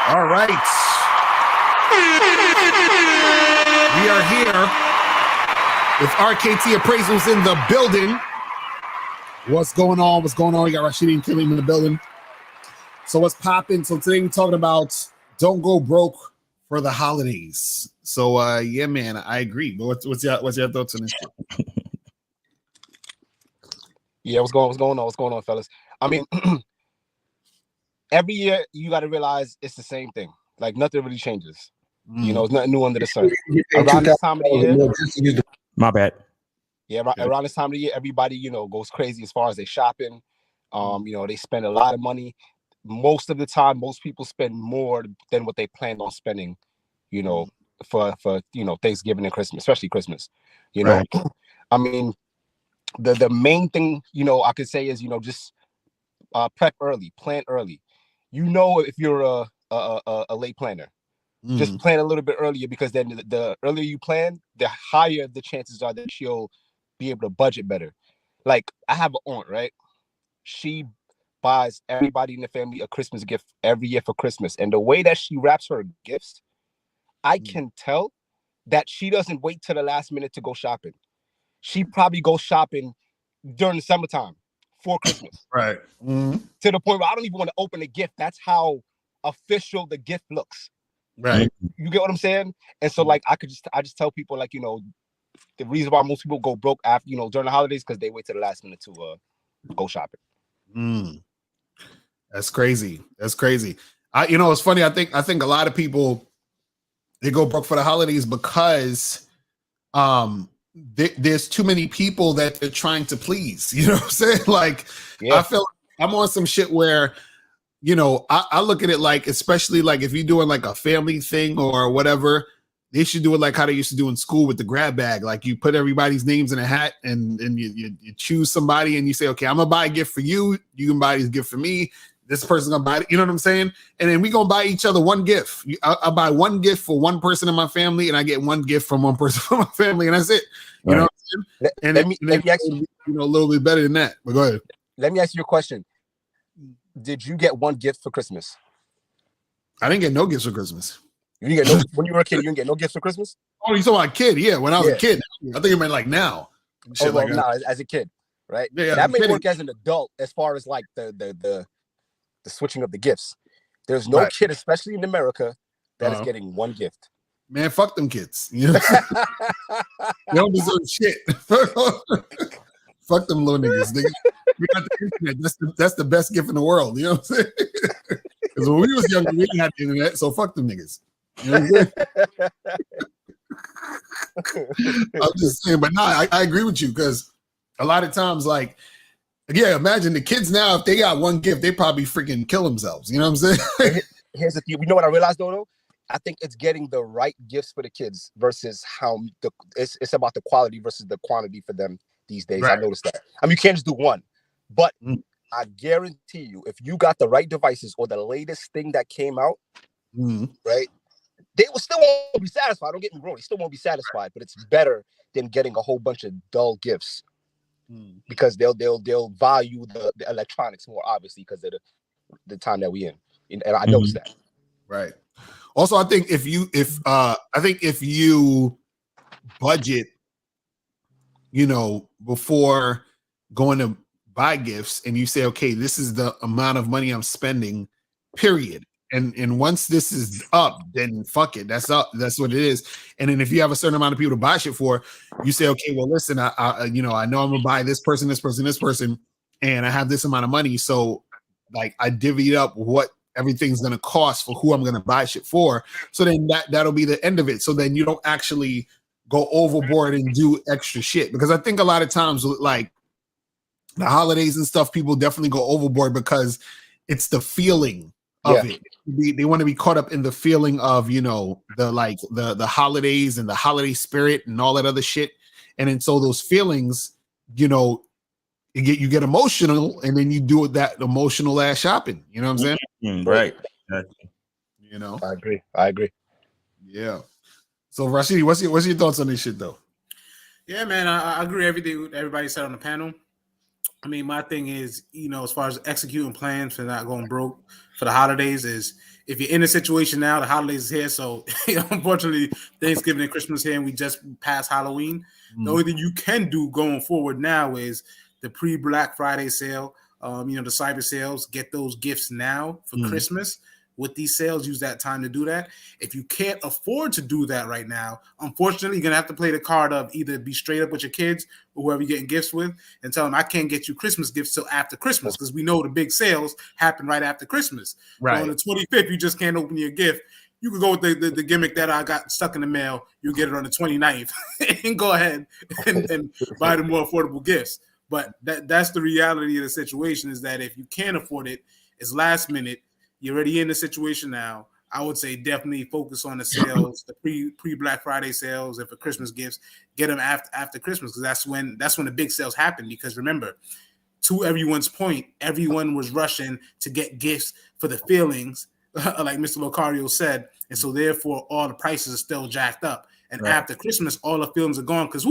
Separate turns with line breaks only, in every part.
All right. We are here with RKT Appraisals in the building. What's going on? What's going on? We got Rashidi and Killian in the building. So what's popping? So today we're talking about don't go broke for the holidays. So yeah, man, I agree. But what's your thoughts on this shit?
Yeah, what's going on, fellas? I mean, every year you got to realize it's the same thing. Like nothing really changes. You know, it's nothing new under the sun. Around this time of the year,
my bad.
Yeah, around this time of the year, everybody, goes crazy as far as they shopping. They spend a lot of money. Most of the time, most people spend more than what they planned on spending, for Thanksgiving and Christmas, especially Christmas.
Right.
I mean, the main thing, I could say is, just prep early, plan early. If you're a late planner, just plan a little bit earlier, because then the earlier you plan, the higher the chances are that you'll be able to budget better. Like, I have an aunt, right? She buys everybody in the family a Christmas gift every year for Christmas. And the way that she wraps her gifts, I can tell that she doesn't wait till the last minute to go shopping. She probably goes shopping during the summertime for Christmas.
Right.
To the point where I don't even want to open the gift. That's how official the gift looks.
Right.
You get what I'm saying? And so, like, I just tell people, like, the reason why most people go broke after, during the holidays, because they wait till the last minute to go shopping.
That's crazy. It's funny. I think a lot of people, they go broke for the holidays because there's too many people that they're trying to please. You know what I'm saying? Like, yeah. I feel like I'm on some shit where, I look at it like, especially like if you're doing like a family thing or whatever, they should do it like how they used to do in school with the grab bag. Like, you put everybody's names in a hat and you choose somebody and you say, okay, I'm gonna buy a gift for you. You can buy this gift for me. This person's gonna buy it. You know what I'm saying? And then we gonna buy each other one gift. I buy one gift for one person in my family, and I get one gift from one person from my family, and that's it. You know what I'm saying? And let me ask you, a little bit better than that. But go ahead.
Let me ask you a question. Did you get one gift for Christmas?
I didn't get no gifts for Christmas.
You didn't get no when you were a kid. You didn't get no gifts for Christmas.
Oh, you talking about a kid? Yeah, when I was a kid. I think it meant like now.
As a kid, right? Yeah, that may work as an adult as far as like the switching of the gifts. There's no kid, especially in America, that is getting one gift.
Man, fuck them kids. You know? They don't deserve shit. Fuck them little niggas. We got the internet. That's the best gift in the world. You know what I'm saying? Because when we was younger, we didn't have the internet, so fuck them niggas. You know what I'm saying? I'm just saying, but no, I agree with you, because a lot of times, like, yeah, imagine the kids now, if they got one gift, they probably freaking kill themselves. You know what I'm saying?
Here's the thing. You know what I realized though? I think it's getting the right gifts for the kids versus how it's about the quality versus the quantity for them these days. Right. I noticed that. I mean, you can't just do one, but I guarantee you, if you got the right devices or the latest thing that came out, right, they will still won't be satisfied. Don't get me wrong; they still won't be satisfied, but it's better than getting a whole bunch of dull gifts. Because they'll value the electronics more, obviously, because of the time that we in, and I noticed that.
Right. Also, I think if you budget, before going to buy gifts, and you say, okay, this is the amount of money I'm spending, period. And once this is up, then fuck it. That's up. That's what it is. And then if you have a certain amount of people to buy shit for, you say, okay, well, listen, I know I'm gonna buy this person, and I have this amount of money. So, like, I divvied up what everything's gonna cost for who I'm gonna buy shit for. So then that'll be the end of it. So then you don't actually go overboard and do extra shit, because I think a lot of times, like the holidays and stuff, people definitely go overboard because it's the feeling of it. They want to be caught up in the feeling of, the holidays and the holiday spirit and all that other shit. And then so those feelings, you get emotional, and then you do that emotional ass shopping. You know what I'm saying?
Right.
I agree.
Yeah. So Rashidi, what's your thoughts on this shit though?
Yeah, man, I agree everything everybody said on the panel.
I mean, my thing is, as far as executing plans for not going broke for the holidays is, if you're in a situation now, the holidays is here. So, unfortunately, Thanksgiving and Christmas here, and we just passed Halloween. The only thing you can do going forward now is the pre-Black Friday sale, the cyber sales. Get those gifts now for Christmas. With these sales, use that time to do that. If you can't afford to do that right now, unfortunately, you're going to have to play the card of either be straight up with your kids or whoever you're getting gifts with and tell them, I can't get you Christmas gifts till after Christmas, because we know the big sales happen right after Christmas.
Right.
So on the 25th, you just can't open your gift. You can go with the gimmick that I got stuck in the mail. You'll get it on the 29th and go ahead and buy the more affordable gifts. But that's the reality of the situation, is that if you can't afford it, it's last minute. You're already in the situation now. I would say definitely focus on the sales, the pre-Black Friday sales, and for Christmas gifts, get them after Christmas, because that's when the big sales happen. Because remember, to everyone's point, everyone was rushing to get gifts for the feelings, like Mr. Locario said, and so therefore all the prices are still jacked up. And after Christmas, all the feelings are gone because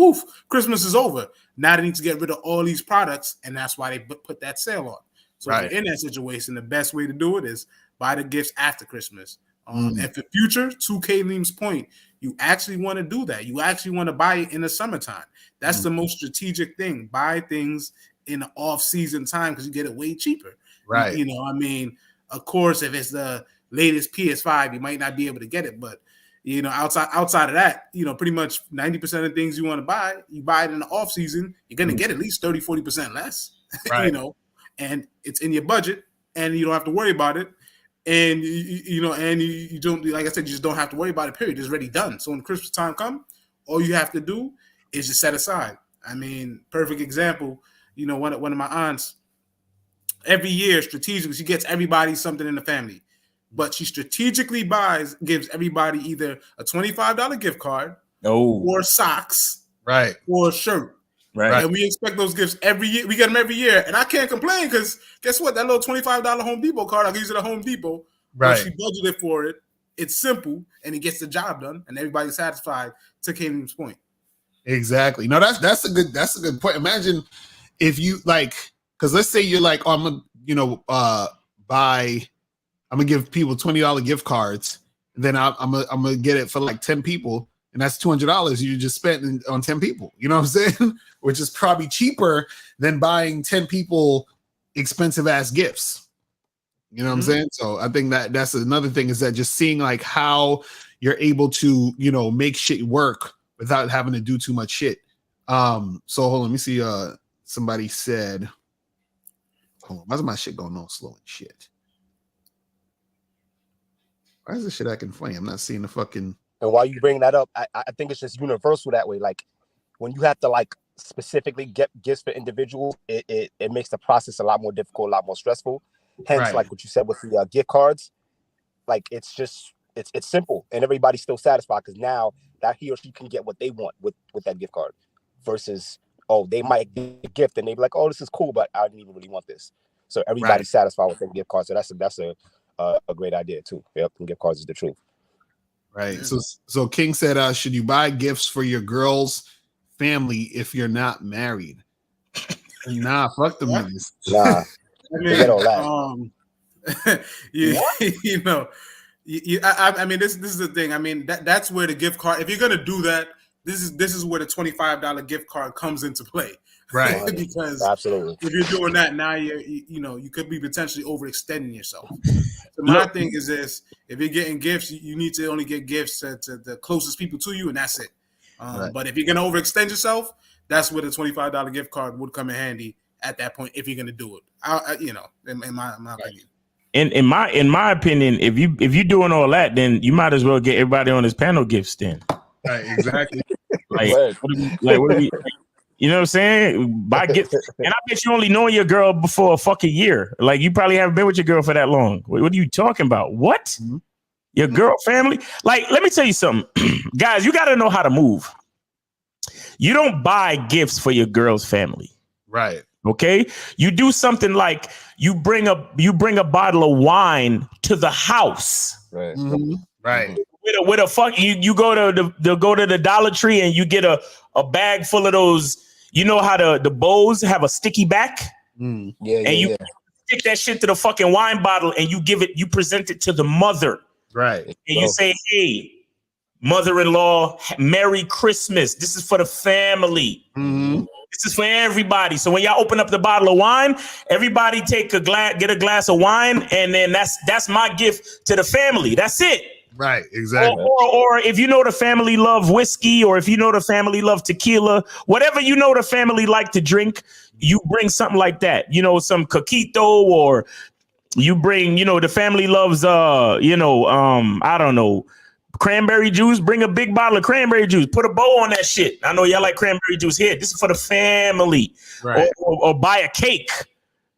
Christmas is over. Now they need to get rid of all these products, and that's why they put that sale on. So if you're in that situation, the best way to do it is buy the gifts after Christmas. And for future, to Kayleem's point, you actually want to do that. You actually want to buy it in the summertime. That's the most strategic thing. Buy things in the off-season time because you get it way cheaper.
Right.
Of course, if it's the latest PS5, you might not be able to get it. But, outside of that, pretty much 90% of things you want to buy, you buy it in the off-season, you're going to get at least 30, 40% less,
right.
And it's in your budget, and you don't have to worry about it. And you don't, like I said, you just don't have to worry about it. Period. It's already done. So when Christmas time comes, all you have to do is just set aside. I mean, perfect example. One of my aunts, every year strategically, she gets everybody something in the family, but she strategically gives everybody either a $25 gift card, or socks,
right,
or a shirt.
Right.
And we expect those gifts every year. We get them every year. And I can't complain because guess what? That little $25 Home Depot card, I use it at Home Depot.
Right.
She budgeted for it. It's simple and it gets the job done and everybody's satisfied, to Kayleem's point.
Exactly. No, that's a good point. Imagine if you because let's say you're like, I'm gonna give people $20 gift cards, and then I'm gonna get it for like 10 people. And that's $200 you just spent on 10 people. You know what I'm saying? Which is probably cheaper than buying 10 people expensive ass gifts. You know what I'm saying? So I think that's another thing, is that just seeing like how you're able to, make shit work without having to do too much shit. So hold on, let me see. Somebody said, hold on, why's my shit going on slow and shit? Why is this shit acting funny? I'm not seeing the fucking.
And while you bring that up, I think it's just universal that way. Like when you have to specifically get gifts for individuals, it makes the process a lot more difficult, a lot more stressful. Hence, like what you said with the gift cards, like it's simple and everybody's still satisfied because now that he or she can get what they want with that gift card, versus they might get a gift and they be like, this is cool, but I didn't even really want this. So everybody's satisfied with that gift card. So that's a great idea too. Yep, and gift cards is the truth.
Right. So King said, should you buy gifts for your girl's family if you're not married? Nah, fuck the niggas.
Nah.
Forget all that. I mean, this is the thing. I mean, that's where the gift card, if you're gonna do that, this is where the $25 gift card comes into play.
Right.
Because
absolutely,
if you're doing that now, you could be potentially overextending yourself. So my thing is this: if you're getting gifts, you need to only get gifts to the closest people to you, and that's it. But if you're gonna overextend yourself, that's where the $25 gift card would come in handy at that point. If you're gonna do it, in my opinion.
In my opinion, if you're doing all that, then you might as well get everybody on this panel gifts then.
Right. Exactly.
what are we? You know what I'm saying? Buy gifts, and I bet you only know your girl before a fucking year. Like you probably haven't been with your girl for that long. What are you talking about? What? Mm-hmm. Your girl family? Like, let me tell you something, guys. You got to know how to move. You don't buy gifts for your girl's family,
right? Okay,
you do something like you bring a bottle of wine to the house,
right?
Mm-hmm. Right.
With a fuck, you go to the Dollar Tree and you get a bag full of those. You know how the bows have a sticky back?
Yeah,
and you stick that shit to the fucking wine bottle and you present it to the mother.
Right.
And you say, hey, mother-in-law, Merry Christmas. This is for the family. This is for everybody. So when y'all open up the bottle of wine, everybody get a glass of wine, and then that's my gift to the family. That's it.
Right, exactly.
Or if you know the family love whiskey, or if you know the family love tequila, whatever you know the family like to drink, you bring something like that. You know, some coquito, or you bring, you know, the family loves I don't know, cranberry juice. Bring a big bottle of cranberry juice. Put a bow on that shit. I know y'all like cranberry juice here. This is for the family.
Right.
Or buy a cake.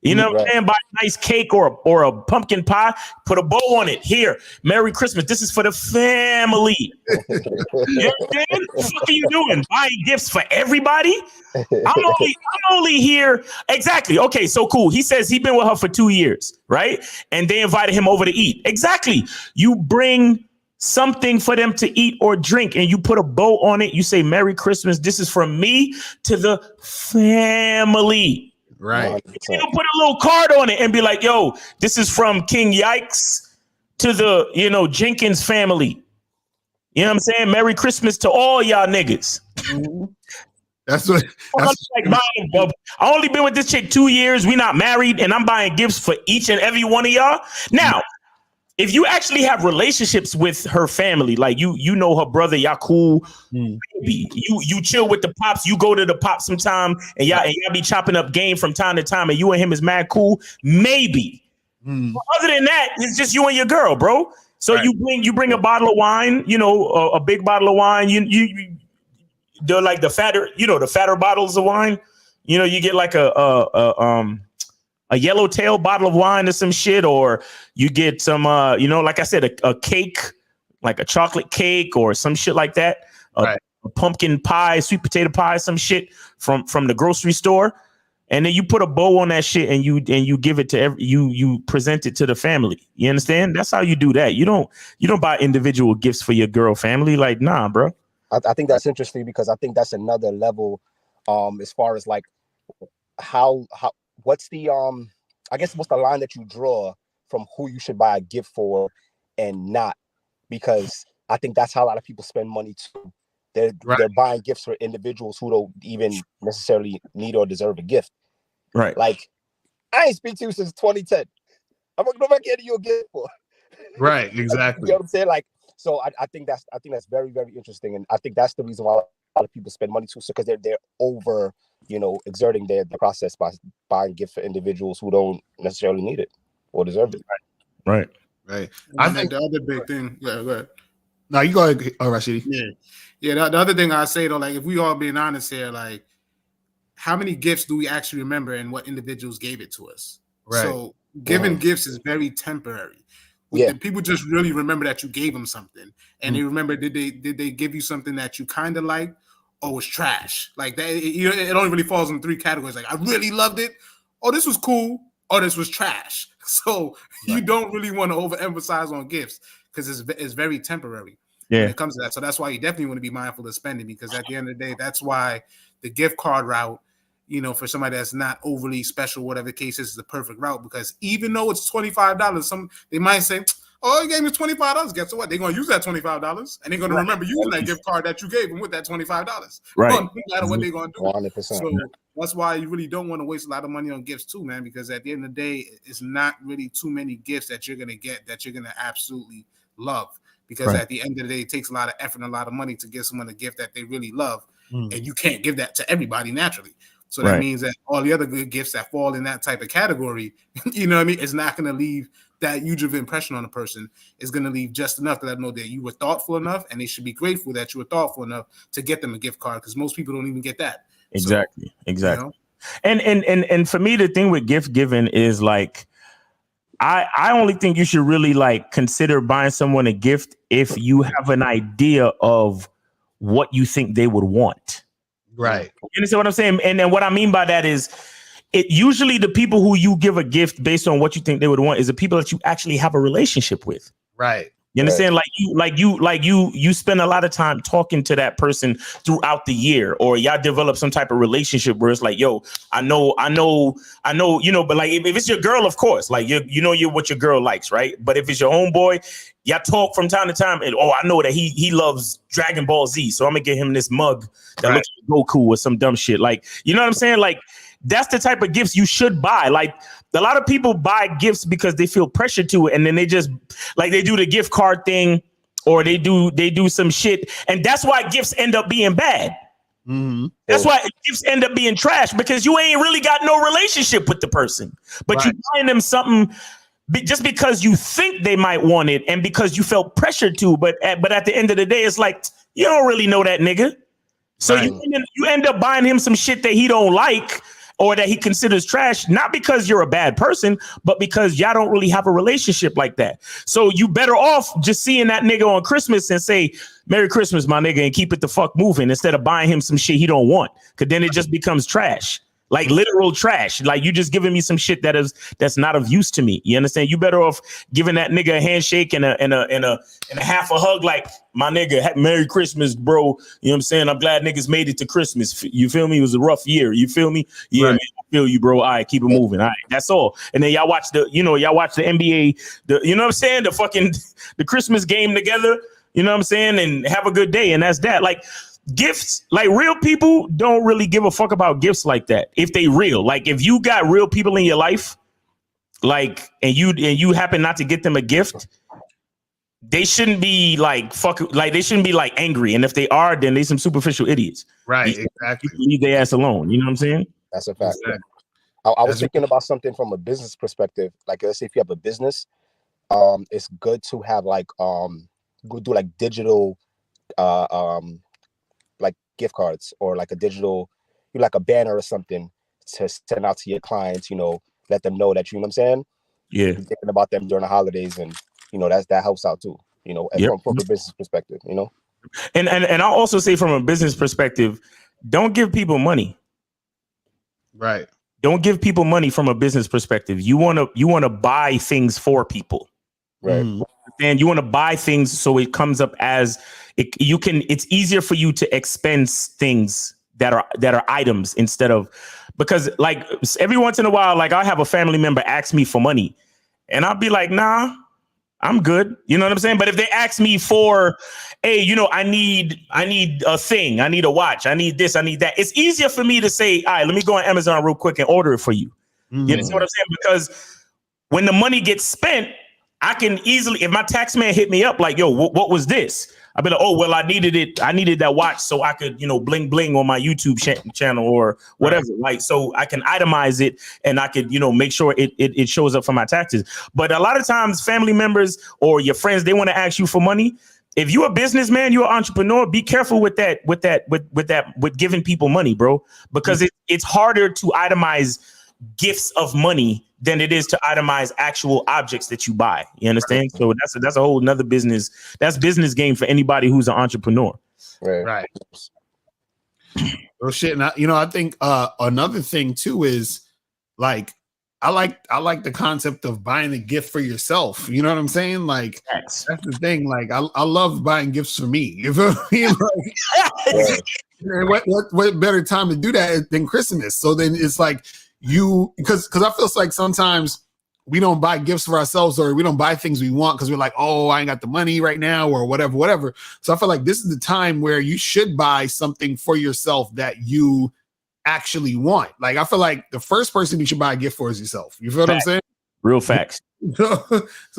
You know what I'm saying? Buy a nice cake or a pumpkin pie. Put a bow on it. Here, Merry Christmas. This is for the family. You know what I'm saying? What the fuck are you doing? Buying gifts for everybody? I'm only here. Exactly. Okay, so cool. He says he's been with her for 2 years, right? And they invited him over to eat. Exactly. You bring something for them to eat or drink, and you put a bow on it. You say, Merry Christmas. This is from me to the family.
Right.
You know, put a little card on it and be like, yo, this is from King Yikes to the, you know, Jenkins family. You know what I'm saying? Merry Christmas to all y'all niggas.
That's what
like buying, I only been with this chick 2 years. We not married, and I'm buying gifts for each and every one of y'all. Now, if you actually have relationships with her family, like you know her brother, y'all cool, maybe you chill with the pops, you go to the pops sometime, and y'all be chopping up game from time to time, and you and him is mad cool, maybe. But other than that, it's just you and your girl, bro. So you bring a bottle of wine, you know, a big bottle of wine. They're like the fatter bottles of wine. You know, you get like a yellowtail bottle of wine or some shit, or you get some, like I said, a cake, like a chocolate cake or some shit like that. A pumpkin pie, sweet potato pie, some shit from the grocery store. And then you put a bow on that shit and you give it to you present it to the family. You understand? That's how you do that. You don't buy individual gifts for your girl family. Like, nah, bro.
I think that's interesting, because I think that's another level, as far as like how what's the what's the line that you draw from who you should buy a gift for and not? Because I think that's how a lot of people spend money too. They're buying gifts for individuals who don't even necessarily need or deserve a gift.
Right.
Like, I ain't speak to you since 2010. I'm not gonna get you a gift for.
Right, exactly.
You know what I'm saying? Like, so I think that's very, very interesting, and I think that's the reason why a lot of people spend money too, so because they're over, you know, exerting the process by buying gifts for individuals who don't necessarily need it or deserve it.
Right.
I think the other big thing. Yeah, go ahead.
No, you go ahead, Rashidi.
Yeah. The other thing I say though, like, if we all being honest here, like, how many gifts do we actually remember and what individuals gave it to us?
Right.
So giving gifts is very temporary. People just really remember that you gave them something, and they remember did they give you something that you kind of liked or was trash? Like that, it only really falls in 3 categories. Like, I really loved it. Oh, this was cool. Oh, this was trash. So you don't really want to overemphasize on gifts because it's very temporary when it comes to that. So that's why you definitely want to be mindful of spending, because at the end of the day, that's why the gift card route, you know, for somebody that's not overly special, whatever the case is the perfect route. Because even though it's $25, they might say, oh, you gave me $25. Guess what? They're going to use that $25, and they're going to remember using that gift card that you gave them with that $25.
Right.
No matter what they're going to do.
100%.
So that's why you really don't want to waste a lot of money on gifts too, man, because at the end of the day, it's not really too many gifts that you're going to get that you're going to absolutely love. Because at the end of the day, it takes a lot of effort and a lot of money to give someone a gift that they really love. And you can't give that to everybody naturally. So that means that all the other good gifts that fall in that type of category, you know what I mean, it's not going to leave that huge of an impression on a person. It's going to leave just enough to let them know that you were thoughtful enough, and they should be grateful that you were thoughtful enough to get them a gift card, because most people don't even get that.
Exactly.
You know?
And for me, the thing with gift giving is like, I only think you should really like consider buying someone a gift if you have an idea of what you think they would want.
Right.
You understand what I'm saying? And then what I mean by that is, it usually the people who you give a gift based on what you think they would want is the people that you actually have a relationship with.
Right.
You understand? You spend a lot of time talking to that person throughout the year, or y'all develop some type of relationship where it's like, yo, I know, but like if it's your girl, of course, like you're what your girl likes, right? But if it's your homeboy, y'all talk from time to time, and I know that he loves Dragon Ball Z, so I'm gonna get him this mug that looks like Goku or some dumb shit. Like, you know what I'm saying? Like, that's the type of gifts you should buy. Like, a lot of people buy gifts because they feel pressure to it, and then they just like they do the gift card thing, or they do some shit, and that's why gifts end up being bad. Mm-hmm. That's why gifts end up being trash, because you ain't really got no relationship with the person, but you buying them something just because you think they might want it, and because you felt pressured to. But at the end of the day, it's like you don't really know that nigga, so you end up buying him some shit that he don't like, or that he considers trash, not because you're a bad person, but because y'all don't really have a relationship like that. So you better off just seeing that nigga on Christmas and say, Merry Christmas, my nigga, and keep it the fuck moving, instead of buying him some shit he don't want. Cause then it just becomes trash. Like literal trash. Like you just giving me some shit that's not of use to me. You understand? You better off giving that nigga a handshake and a half a hug, like, my nigga, Merry Christmas, bro. You know what I'm saying? I'm glad niggas made it to Christmas. You feel me? It was a rough year. You feel me? Yeah, man, I feel you, bro. All right, keep it moving. All right, that's all. And then y'all watch the NBA, you know what I'm saying? The Christmas game together. You know what I'm saying? And have a good day. And that's that. Like, gifts, like, real people don't really give a fuck about gifts like that. If they real, like, if you got real people in your life, like, and you happen not to get them a gift, they shouldn't be like they shouldn't be like angry. And if they are, then they some superficial idiots.
Right. Exactly.
Leave their ass alone. You know what I'm saying?
That's a fact. Exactly. I was thinking about something from a business perspective. Like, let's say if you have a business, it's good to have like go do like digital like gift cards, or like a digital, like a banner or something to send out to your clients, let them know that, you know what I'm saying?
Yeah.
You're thinking about them during the holidays, and that helps out too, and from a business perspective, And
I'll also say, from a business perspective, don't give people money.
Right.
Don't give people money from a business perspective. You want to buy things for people.
Right.
And you want to buy things so it comes up as it's easier for you to expense things that are items, instead of, because like every once in a while, like I'll have a family member ask me for money and I'll be like, nah, I'm good. You know what I'm saying? But if they ask me for, hey, I need a thing, I need a watch, I need this, I need that, it's easier for me to say, all right, let me go on Amazon real quick and order it for you. You understand what I'm saying? Because when the money gets spent, I can easily, if my tax man hit me up like, yo, what was this? I'll be like, oh, well, I needed that watch so I could, bling bling on my YouTube channel or whatever. Right. Like, so I can itemize it and I could, make sure it shows up for my taxes. But a lot of times family members or your friends, they want to ask you for money. If you're a businessman, you're an entrepreneur, be careful with giving people money, bro, because it's harder to itemize gifts of money than it is to itemize actual objects that you buy. You understand? So that's a whole nother business. That's business game for anybody who's an entrepreneur.
Right. Oh shit. And I think another thing too is like, I like the concept of buying a gift for yourself. You know what I'm saying? Like, that's the thing. Like, I love buying gifts for me. You feel me? Like, what better time to do that than Christmas? So then it's like, because I feel like sometimes we don't buy gifts for ourselves, or we don't buy things we want because we're like, oh, I ain't got the money right now, or whatever. So I feel like this is the time where you should buy something for yourself that you actually want. Like, I feel like the first person you should buy a gift for is yourself. You feel what I'm saying?
Real facts.
So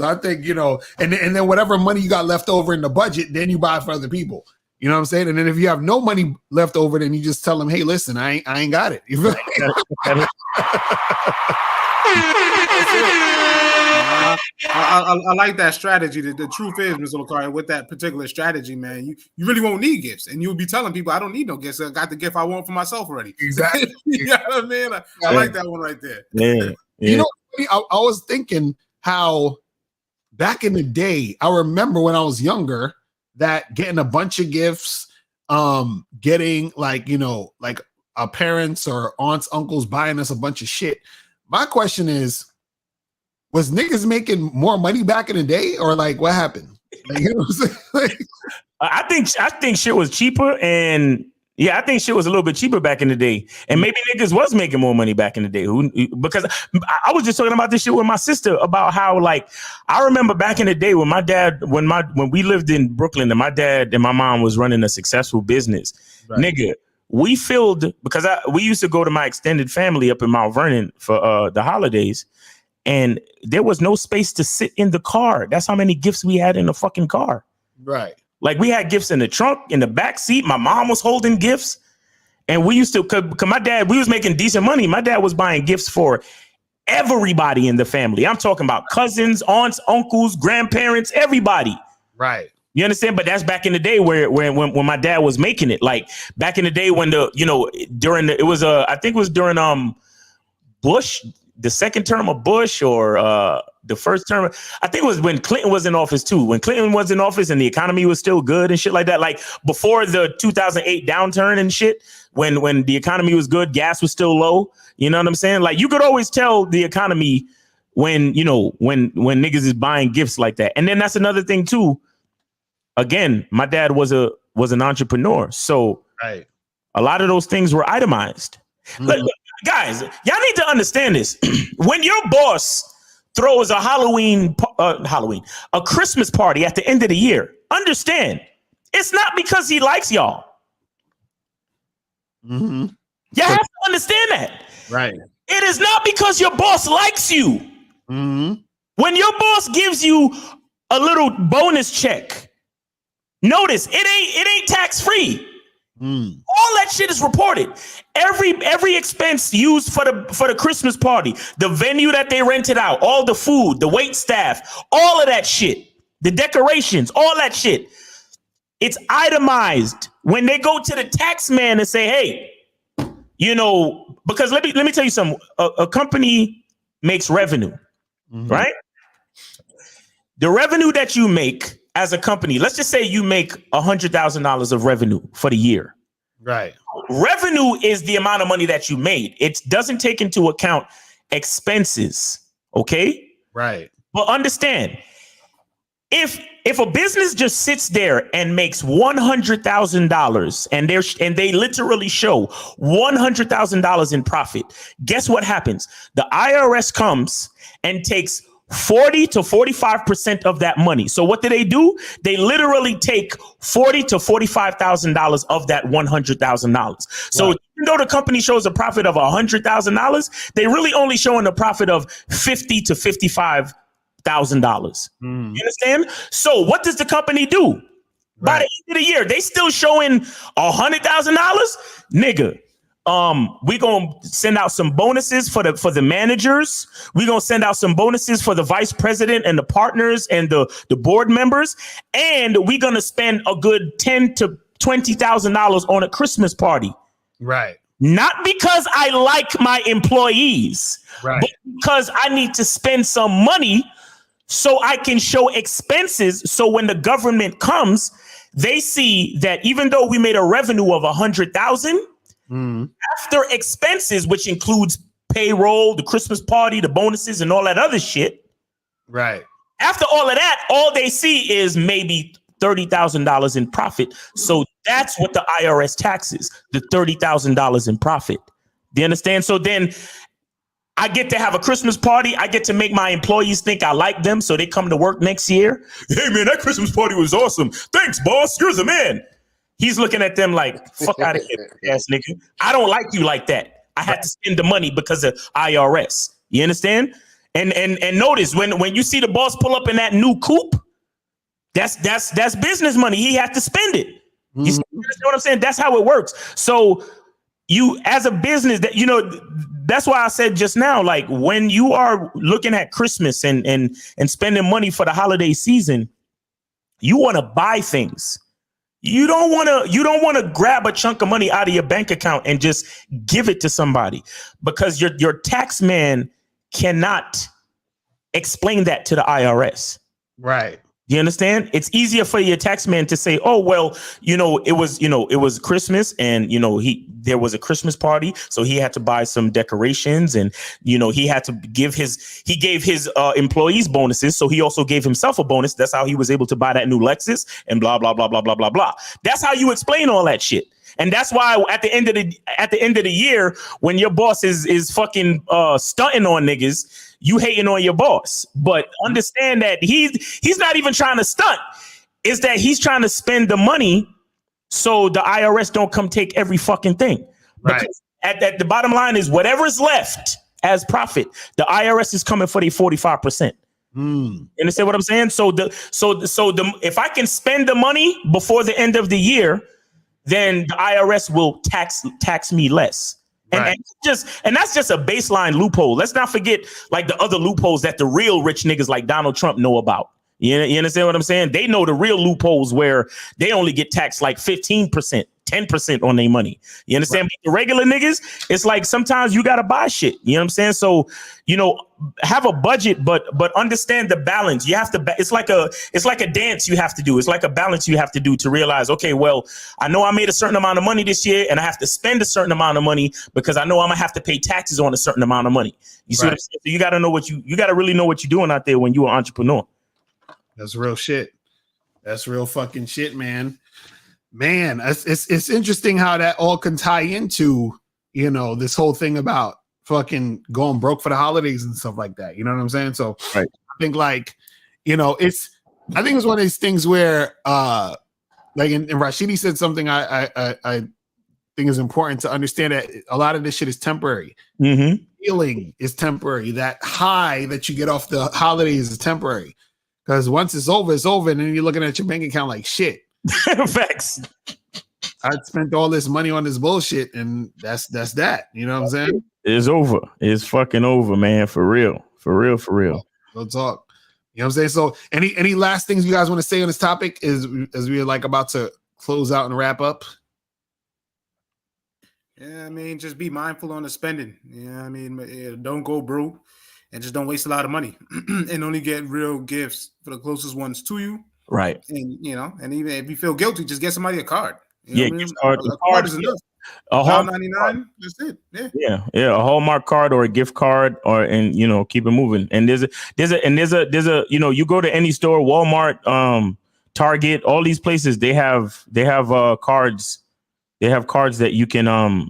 I think, and then whatever money you got left over in the budget, then you buy for other people. You know what I'm saying? And then if you have no money left over, then you just tell them, hey, listen, I ain't got it. You feel
I like that strategy. The truth is, Mr. Lucari, with that particular strategy, man, you really won't need gifts. And you'll be telling people, I don't need no gifts. I got the gift I want for myself already.
Exactly.
You know what I mean? I like that one right there.
Yeah.
You know, I was thinking how back in the day, I remember when I was younger, that getting a bunch of gifts, getting like our parents or aunts, uncles buying us a bunch of shit. My question is, was niggas making more money back in the day, or like what happened? Like, you know what I'm saying? Like,
I think shit was cheaper, and yeah, I think shit was a little bit cheaper back in the day, and maybe niggas was making more money back in the day. Because I was just talking about this shit with my sister about how, like, I remember back in the day when my dad, when we lived in Brooklyn, and my dad and my mom was running a successful business, nigga. We filled because we used to go to my extended family up in Mount Vernon for the holidays, and there was no space to sit in the car. That's how many gifts we had in the fucking car.
right.
Like, we had gifts in the trunk, in the back seat. My mom was holding gifts. And we used to, cause my dad, we was making decent money. My dad was buying gifts for everybody in the family. I'm talking about cousins, aunts, uncles, grandparents, everybody.
Right.
You understand? But that's back in the day when my dad was making it. Like, back in the day when I think it was during Bush, the second term of Bush, or the first term. I think it was when Clinton was in office too. When Clinton was in office and the economy was still good and shit like that. Like, before the 2008 downturn and shit, when the economy was good, gas was still low. You know what I'm saying? Like, you could always tell the economy when niggas is buying gifts like that. And then that's another thing too. Again, my dad was an entrepreneur, so a lot of those things were itemized. Look, guys, y'all need to understand this. When your boss throws a Christmas party at the end of the year, understand, it's not because he likes y'all.
Mm-hmm.
Y'all have to understand that.
Right.
It is not because your boss likes you.
Mm-hmm.
When your boss gives you a little bonus check, notice it ain't tax free. All that shit is reported. Every expense used for the Christmas party, the venue that they rented out, all the food, the wait staff, all of that shit, the decorations, all that shit. It's itemized. When they go to the tax man and say, hey, because let me tell you something. A company makes revenue, right? The revenue that you make as a company, let's just say you make $100,000 of revenue for the year.
Right.
Revenue is the amount of money that you made. It doesn't take into account expenses. Okay.
Right.
But understand, if a business just sits there and makes $100,000 and they literally show $100,000 in profit, guess what happens? The IRS comes and takes 40 to 45% of that money. So what do? They literally take $40,000 to $45,000 of that $100,000. So even though the company shows a profit of $100,000, they really only showing a profit of $50,000 to $55,000. You understand? So what does the company do? By the end of the year, they still showing $100,000, nigga. We're gonna send out some bonuses for the managers. We're gonna send out some bonuses for the vice president and the partners and the board members, and we're gonna spend a good $10,000 to $20,000 on a Christmas party.
Right.
Not because I like my employees,
Right.
but because I need to spend some money so I can show expenses. So when the government comes, they see that even though we made a revenue of $100,000. After expenses, which includes payroll, the Christmas party, the bonuses, and all that other shit.
Right.
After all of that, all they see is maybe $30,000 in profit. So that's what the IRS taxes, the $30,000 in profit. Do you understand? So then I get to have a Christmas party. I get to make my employees think I like them, so they come to work next year. Hey, man, that Christmas party was awesome. Thanks, boss. You're the man. He's looking at them like, fuck out of here, ass nigga. I don't like you like that. I had to spend the money because of IRS. You understand? And notice when you see the boss pull up in that new coupe, that's business money. He had to spend it. You see what I'm saying? That's how it works. So you, as a business, that's why I said just now, like, when you are looking at Christmas and spending money for the holiday season, you want to buy things. You don't want to grab a chunk of money out of your bank account and just give it to somebody, because your tax man cannot explain that to the IRS.
Right.
You understand? It's easier for your tax man to say, "Oh, well, it was Christmas, and there was a Christmas party, so he had to buy some decorations, and he had to gave his employees bonuses, so he also gave himself a bonus. That's how he was able to buy that new Lexus, and blah blah blah blah blah blah blah." That's how you explain all that shit. And that's why at the end of the year, when your boss is fucking stunting on niggas, you hating on your boss. But understand that he's not even trying to stunt. It's that he's trying to spend the money so the IRS don't come take every fucking thing.
Right.
Because at the bottom line is whatever's left as profit, the IRS is coming for the 45%. You understand what I'm saying? So if I can spend the money before the end of the year, then the IRS will tax me less. And that's just a baseline loophole. Let's not forget like the other loopholes that the real rich niggas like Donald Trump know about. You understand what I'm saying? They know the real loopholes where they only get taxed like 15%, 10% on their money. You understand? Right. The regular niggas, it's like sometimes you gotta buy shit. You know what I'm saying? So, have a budget, but understand the balance. You have to. It's like a dance you have to do. It's like a balance you have to do to realize, okay, well, I know I made a certain amount of money this year, and I have to spend a certain amount of money because I know I'm gonna have to pay taxes on a certain amount of money. You see what I'm saying? So you gotta know you gotta really know what you're doing out there when you're an entrepreneur.
That's real shit. That's real fucking shit, man. Man, it's interesting how that all can tie into, this whole thing about fucking going broke for the holidays and stuff like that. You know what I'm saying? So I think I think it's one of these things where like and Rashidi said something I think is important to understand, that a lot of this shit is temporary.
Mm-hmm.
Feeling is temporary. That high that you get off the holidays is temporary. Because once it's over, and then you're looking at your bank account like shit.
Facts.
I spent all this money on this bullshit, and that's that. You know what I'm saying?
It's over. It's fucking over, man. For real. For real.
Go talk. You know what I'm saying? So any last things you guys want to say on this topic as we're like about to close out and wrap up?
Yeah, I mean, just be mindful on the spending. Yeah, I mean, don't go broke. And just don't waste a lot of money and only get real gifts for the closest ones to you.
Right.
And, and even if you feel guilty, just get somebody a card.
Gift card.
A card is enough.
A
$1.99, that's it. Yeah.
Yeah. A Hallmark card or a gift card keep it moving. And there's a you go to any store, Walmart, Target, all these places, they have cards. They have cards that you can,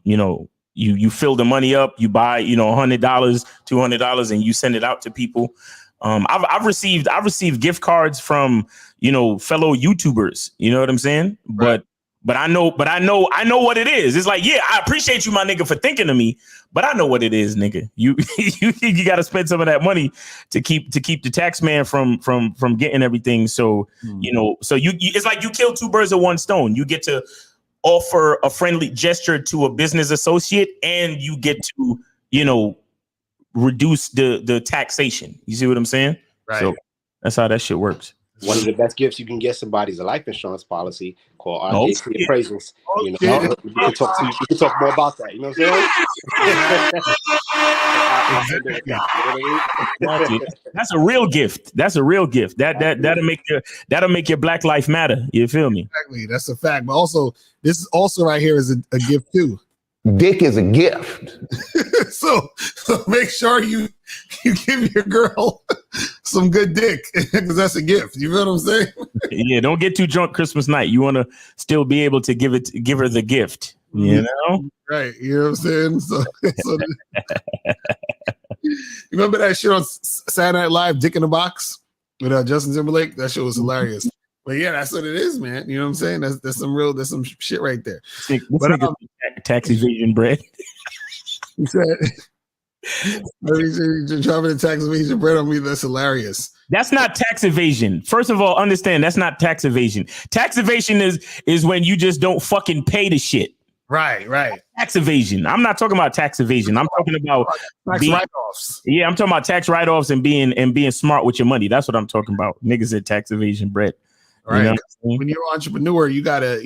you fill the money up, you buy, $100, $200, and you send it out to people. I've received gift cards from, fellow YouTubers. You know what I'm saying? Right. But I know what it is. It's like, yeah, I appreciate you, my nigga, for thinking of me, but I know what it is, nigga. You got to spend some of that money to keep the tax man from getting everything. So, so you it's like you kill two birds with one stone. You get to offer a friendly gesture to a business associate, and you get to, reduce the taxation. You see what I'm saying?
Right.
So that's how that shit works.
One of the best gifts you can get somebody is a life insurance policy called RJC Appraisals. You can talk more about that. You know what I'm saying?
That's a real gift. That's a real gift. That'll make your Black Life Matter. You feel me?
Exactly. That's a fact. But also, this is also right here is a gift too.
Dick is a gift.
so make sure you give your girl some good dick, because that's a gift. You feel what I'm saying?
Yeah, don't get too drunk Christmas night. You want to still be able to give her the gift. You know?
Right. You know what I'm saying? So you remember that shit on Saturday Night Live, Dick in the Box, with Justin Timberlake? That shit was hilarious. But yeah, that's what it is, man. You know what I'm saying? That's some shit right there. But
tax evasion bread.
You said you're dropping the tax evasion bread on me. That's hilarious.
That's not tax evasion. First of all, understand that's not tax evasion. Tax evasion is when you just don't fucking pay the shit.
Right.
Tax evasion. I'm not talking about tax evasion. I'm talking about
tax write-offs.
Yeah, I'm talking about tax write-offs and being smart with your money. That's what I'm talking about. Niggas said tax evasion bread.
Right. When you're an entrepreneur, you gotta,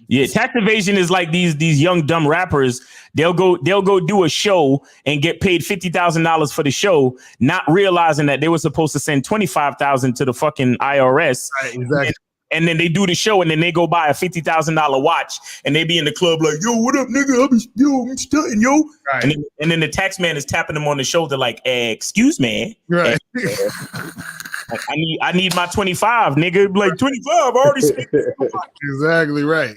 Yeah, tax evasion is like these young dumb rappers. They'll go do a show and get paid $50,000 for the show, not realizing that they were supposed to send $25,000 to the fucking IRS.
Right, exactly.
And then they do the show, and then they go buy a $50,000 watch, and they be in the club like, "Yo, what up, nigga? I'm stunting, yo."
Right.
And then the tax man is tapping them on the shoulder like, "Excuse me,
Right.
I need my 25, nigga. Like 25, I already spent."
Exactly right.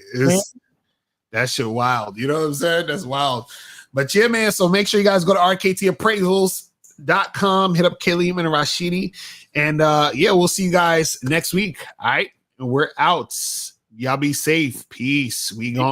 That shit wild. You know what I'm saying? That's wild. But yeah, man. So make sure you guys go to rktappraisals.com. Hit up Kalim and Rashidi. And yeah, we'll see you guys next week. All right. And we're out. Y'all be safe. Peace. We gone.